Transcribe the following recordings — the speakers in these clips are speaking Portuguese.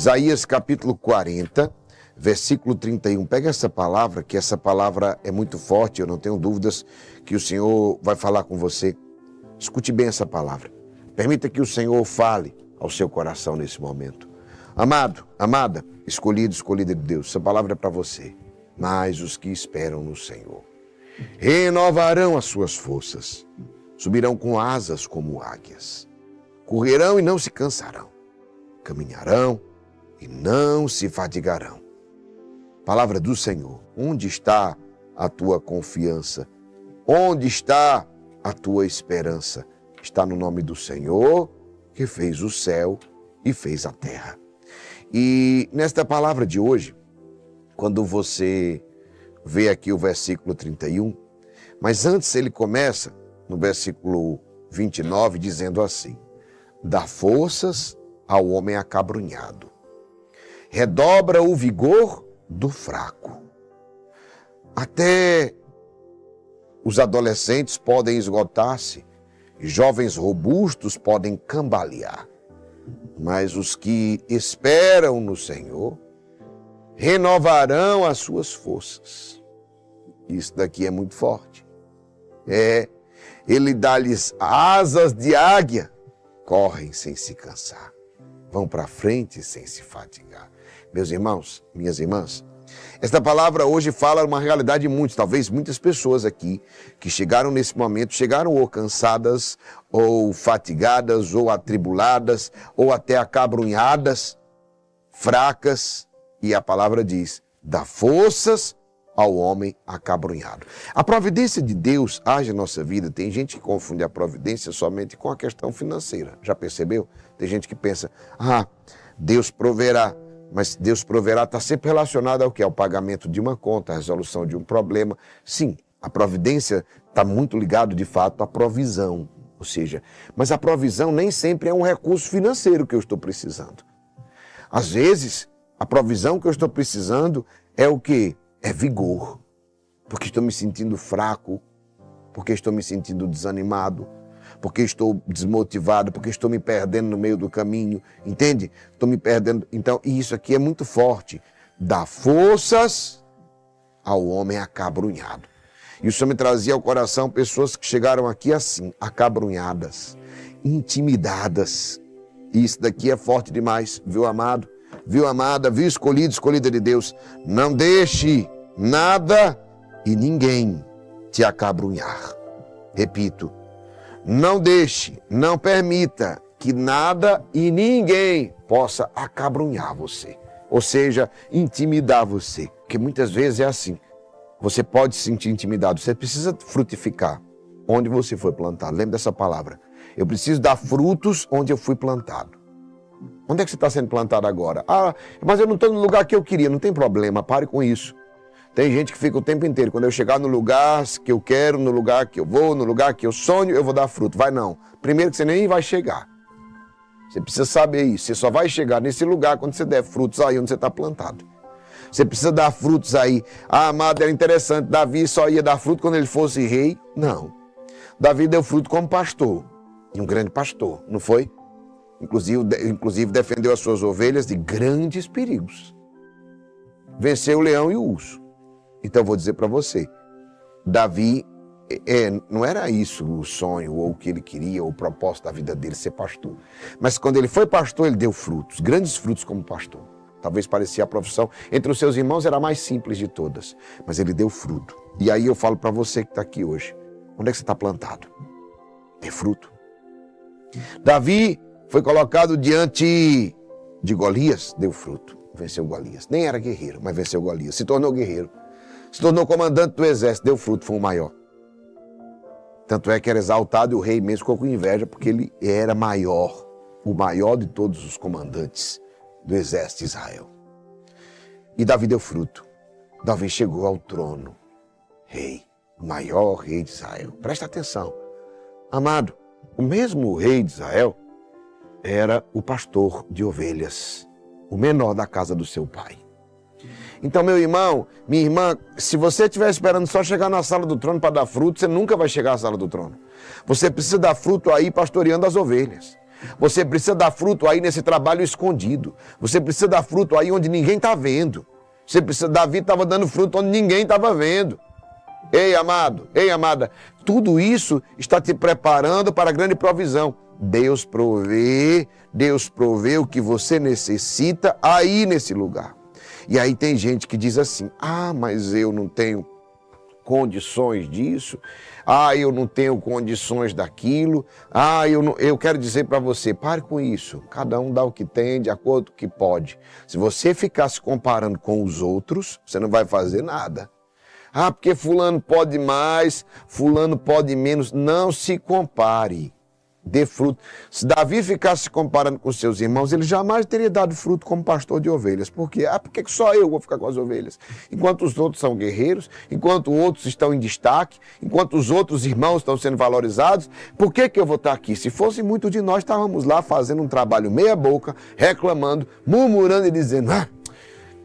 Isaías capítulo 40, versículo 31. Pega essa palavra, que essa palavra é muito forte, eu não tenho dúvidas que o Senhor vai falar com você. Escute bem essa palavra. Permita que o Senhor fale ao seu coração nesse momento. Amado, amada, escolhido, escolhida de Deus, essa palavra é para você. Mas os que esperam no Senhor renovarão as suas forças, subirão com asas como águias, correrão e não se cansarão, caminharão e não se fatigarão. Palavra do Senhor, onde está a tua confiança? Onde está a tua esperança? Está no nome do Senhor, que fez o céu e fez a terra. E nesta palavra de hoje, quando você vê aqui o versículo 31, mas antes ele começa no versículo 29, dizendo assim: dá forças ao homem acabrunhado, redobra o vigor do fraco. Até os adolescentes podem esgotar-se, e jovens robustos podem cambalear, mas os que esperam no Senhor renovarão as suas forças. Isso daqui é muito forte. Ele dá-lhes asas de águia, correm sem se cansar, vão para frente sem se fatigar. Meus irmãos, minhas irmãs, esta palavra hoje fala uma realidade de muitos, talvez muitas pessoas aqui que chegaram nesse momento, chegaram ou cansadas, ou fatigadas, ou atribuladas, ou até acabrunhadas, fracas, e a palavra diz: dá forças ao homem acabrunhado. A providência de Deus age em nossa vida. Tem gente que confunde a providência somente com a questão financeira. Já percebeu? Tem gente que pensa, Deus proverá. Mas Deus proverá está sempre relacionado ao quê? Ao pagamento de uma conta, à resolução de um problema. Sim, a providência está muito ligado, de fato, à provisão. Ou seja, mas a provisão nem sempre é um recurso financeiro que eu estou precisando. Às vezes, a provisão que eu estou precisando é o quê? É vigor. Porque estou me sentindo fraco, porque estou me sentindo desanimado, porque estou desmotivado, porque estou me perdendo no meio do caminho, entende? Estou me perdendo. Então, isso aqui é muito forte. Dá forças ao homem acabrunhado. E o Senhor me trazia ao coração pessoas que chegaram aqui assim, acabrunhadas, intimidadas. E isso daqui é forte demais, viu, amado? Viu, amada? Viu, escolhido, escolhida de Deus? Não deixe nada e ninguém te acabrunhar. Repito. Não deixe, não permita que nada e ninguém possa acabrunhar você. Ou seja, intimidar você. Porque muitas vezes é assim. Você pode se sentir intimidado. Você precisa frutificar onde você foi plantado. Lembre dessa palavra. Eu preciso dar frutos onde eu fui plantado. Onde é que você está sendo plantado agora? Mas eu não estou no lugar que eu queria. Não tem problema, pare com isso. Tem gente que fica o tempo inteiro, quando eu chegar no lugar que eu quero, no lugar que eu vou, no lugar que eu sonho, eu vou dar fruto. Vai não. Primeiro que você nem vai chegar. Você precisa saber isso. Você só vai chegar nesse lugar quando você der frutos aí onde você está plantado. Você precisa dar frutos aí. Amado, era interessante, Davi só ia dar fruto quando ele fosse rei. Não. Davi deu fruto como pastor. E um grande pastor, não foi? Inclusive defendeu as suas ovelhas de grandes perigos. Venceu o leão e o urso. Então eu vou dizer para você, Davi, não era isso o sonho, ou o que ele queria, ou o propósito da vida dele, ser pastor. Mas quando ele foi pastor, ele deu frutos, grandes frutos como pastor. Talvez parecia a profissão, entre os seus irmãos era a mais simples de todas, mas ele deu fruto. E aí eu falo para você que está aqui hoje, onde é que você está plantado? Tem fruto. Davi foi colocado diante de Golias, deu fruto, venceu Golias. Nem era guerreiro, mas venceu Golias, se tornou guerreiro. Se tornou comandante do exército, deu fruto, foi o maior. Tanto é que era exaltado e o rei mesmo ficou com inveja porque ele era maior, o maior de todos os comandantes do exército de Israel. E Davi deu fruto. Davi chegou ao trono, rei, o maior rei de Israel. Presta atenção, amado, o mesmo rei de Israel era o pastor de ovelhas, o menor da casa do seu pai. Então, meu irmão, minha irmã, se você estiver esperando só chegar na sala do trono para dar fruto, você nunca vai chegar à sala do trono. Você precisa dar fruto aí pastoreando as ovelhas. Você precisa dar fruto aí nesse trabalho escondido. Você precisa dar fruto aí onde ninguém está vendo. Davi estava dando fruto onde ninguém estava vendo. Ei, amado, ei, amada, tudo isso está te preparando para a grande provisão. Deus provê o que você necessita aí nesse lugar. E aí tem gente que diz assim, mas eu não tenho condições disso, eu não tenho condições daquilo, eu quero dizer para você, pare com isso, cada um dá o que tem de acordo com o que pode. Se você ficar se comparando com os outros, você não vai fazer nada. Porque fulano pode mais, fulano pode menos, não se compare. Dê fruto. Se Davi ficasse se comparando com seus irmãos, ele jamais teria dado fruto como pastor de ovelhas. Por quê? Porque só eu vou ficar com as ovelhas. Enquanto os outros são guerreiros, enquanto outros estão em destaque, enquanto os outros irmãos estão sendo valorizados, por que eu vou estar aqui? Se fosse muito de nós, estávamos lá fazendo um trabalho meia boca, reclamando, murmurando e dizendo,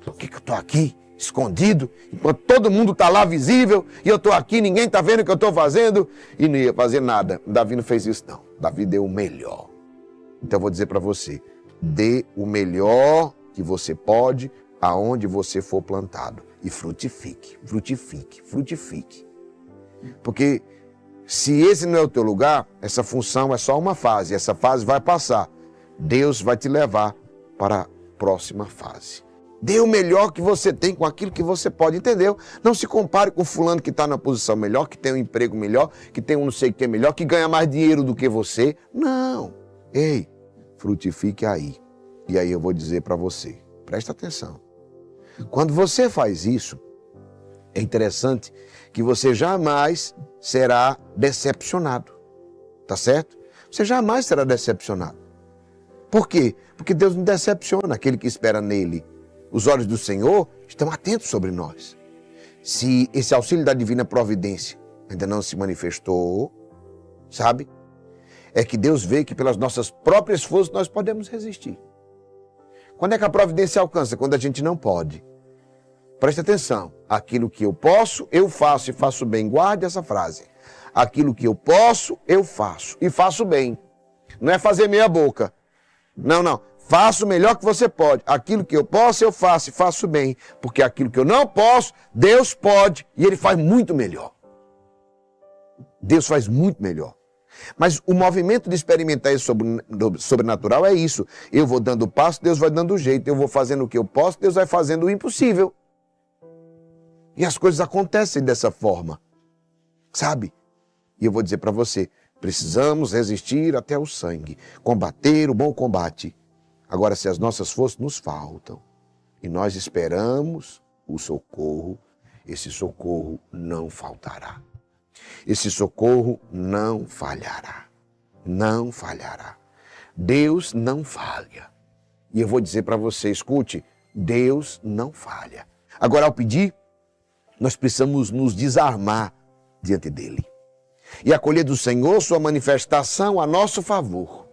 por que eu estou aqui? Escondido, enquanto todo mundo está lá visível, e eu estou aqui, ninguém está vendo o que eu estou fazendo, e não ia fazer nada. Davi não fez isso não, Davi deu o melhor. Então eu vou dizer para você, dê o melhor que você pode, aonde você for plantado, e frutifique, frutifique, frutifique. Porque se esse não é o teu lugar, essa função é só uma fase, essa fase vai passar, Deus vai te levar para a próxima fase. Dê o melhor que você tem com aquilo que você pode, entendeu? Não se compare com fulano que está na posição melhor, que tem um emprego melhor, que tem um não sei o que melhor, que ganha mais dinheiro do que você. Não. Ei, frutifique aí. E aí eu vou dizer para você, presta atenção. Quando você faz isso, é interessante que você jamais será decepcionado. Tá certo? Você jamais será decepcionado. Por quê? Porque Deus não decepciona aquele que espera nele. Os olhos do Senhor estão atentos sobre nós. Se esse auxílio da divina providência ainda não se manifestou, sabe? É que Deus vê que pelas nossas próprias forças nós podemos resistir. Quando é que a providência alcança? Quando a gente não pode. Preste atenção. Aquilo que eu posso, eu faço e faço bem. Guarde essa frase. Aquilo que eu posso, eu faço e faço bem. Não é fazer meia boca. Não. Faça o melhor que você pode. Aquilo que eu posso, eu faço e faço bem. Porque aquilo que eu não posso, Deus pode. E Ele faz muito melhor. Deus faz muito melhor. Mas o movimento de experimentar isso sobrenatural é isso. Eu vou dando o passo, Deus vai dando o jeito. Eu vou fazendo o que eu posso, Deus vai fazendo o impossível. E as coisas acontecem dessa forma. Sabe? E eu vou dizer para você, precisamos resistir até o sangue. Combater o bom combate. Agora, se as nossas forças nos faltam e nós esperamos o socorro, esse socorro não faltará. Esse socorro não falhará. Não falhará. Deus não falha. E eu vou dizer para você, escute, Deus não falha. Agora, ao pedir, nós precisamos nos desarmar diante dele e acolher do Senhor sua manifestação a nosso favor.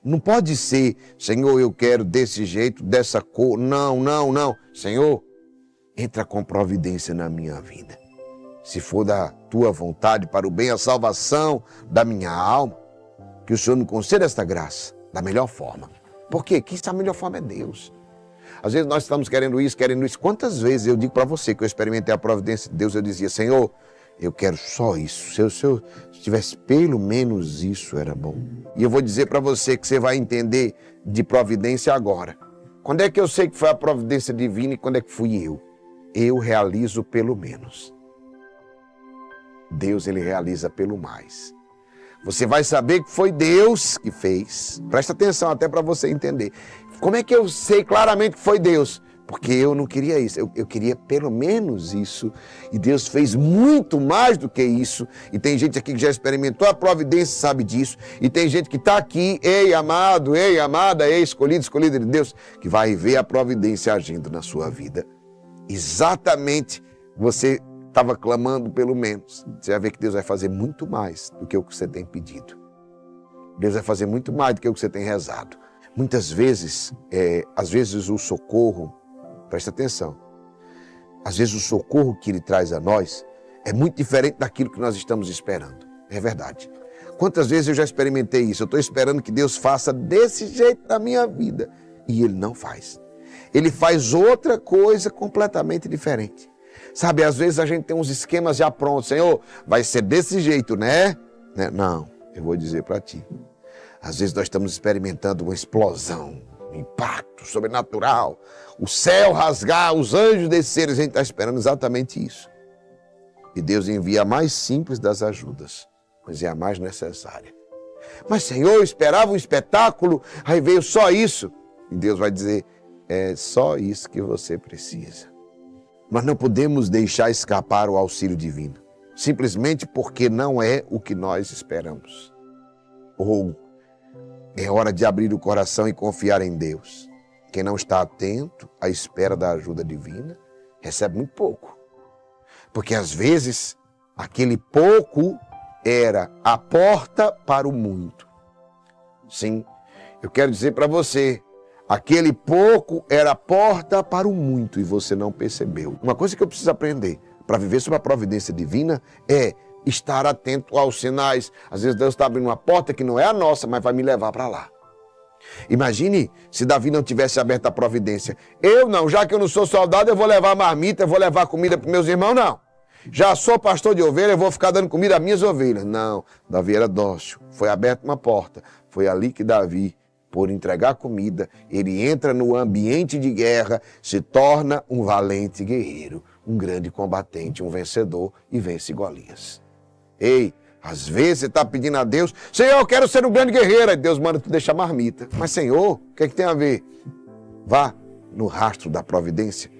Não pode ser, Senhor, eu quero desse jeito, dessa cor. Não. Senhor, entra com providência na minha vida. Se for da tua vontade, para o bem, a salvação da minha alma, que o Senhor me conceda esta graça da melhor forma. Por quê? Que a melhor forma é Deus. Às vezes nós estamos querendo isso. Quantas vezes eu digo para você que eu experimentei a providência de Deus, eu dizia, Senhor, eu quero só isso. Se eu tivesse pelo menos isso, era bom. E eu vou dizer para você que você vai entender de providência agora. Quando é que eu sei que foi a providência divina e quando é que fui eu? Eu realizo pelo menos. Deus, ele realiza pelo mais. Você vai saber que foi Deus que fez. Presta atenção até para você entender. Como é que eu sei claramente que foi Deus? Porque eu não queria isso, eu queria pelo menos isso. E Deus fez muito mais do que isso. E tem gente aqui que já experimentou a providência, sabe disso. E tem gente que está aqui, ei amado, ei amada, ei escolhido, escolhida de Deus, que vai ver a providência agindo na sua vida. Exatamente, você estava clamando pelo menos. Você vai ver que Deus vai fazer muito mais do que o que você tem pedido. Deus vai fazer muito mais do que o que você tem rezado. Muitas vezes, às vezes o socorro, presta atenção, às vezes o socorro que Ele traz a nós é muito diferente daquilo que nós estamos esperando. É verdade. Quantas vezes eu já experimentei isso? Eu estou esperando que Deus faça desse jeito na minha vida. E Ele não faz. Ele faz outra coisa completamente diferente. Sabe, às vezes a gente tem uns esquemas já prontos. Senhor, vai ser desse jeito, né? Não, eu vou dizer para ti. Às vezes nós estamos experimentando uma explosão, um impacto sobrenatural. O céu rasgar, os anjos descerem, a gente está esperando exatamente isso. E Deus envia a mais simples das ajudas, mas é a mais necessária. Mas, Senhor, eu esperava um espetáculo, aí veio só isso. E Deus vai dizer, é só isso que você precisa. Nós não podemos deixar escapar o auxílio divino, simplesmente porque não é o que nós esperamos. Ou é hora de abrir o coração e confiar em Deus. Quem não está atento à espera da ajuda divina, recebe muito pouco. Porque às vezes, aquele pouco era a porta para o muito. Sim, eu quero dizer para você, aquele pouco era a porta para o muito e você não percebeu. Uma coisa que eu preciso aprender para viver sob a providência divina é estar atento aos sinais. Às vezes Deus está abrindo uma porta que não é a nossa, mas vai me levar para lá. Imagine se Davi não tivesse aberto a providência. Eu não, já que eu não sou soldado, eu vou levar marmita, eu vou levar comida para meus irmãos, não. Já sou pastor de ovelha, eu vou ficar dando comida às minhas ovelhas. Não, Davi era dócil. Foi aberta uma porta. Foi ali que Davi, por entregar comida, ele entra no ambiente de guerra, se torna um valente guerreiro, um grande combatente, um vencedor e vence Golias. Ei, às vezes você está pedindo a Deus, Senhor, eu quero ser um grande guerreiro. Aí Deus manda tu deixar marmita. Mas Senhor, o que é que tem a ver? Vá no rastro da providência.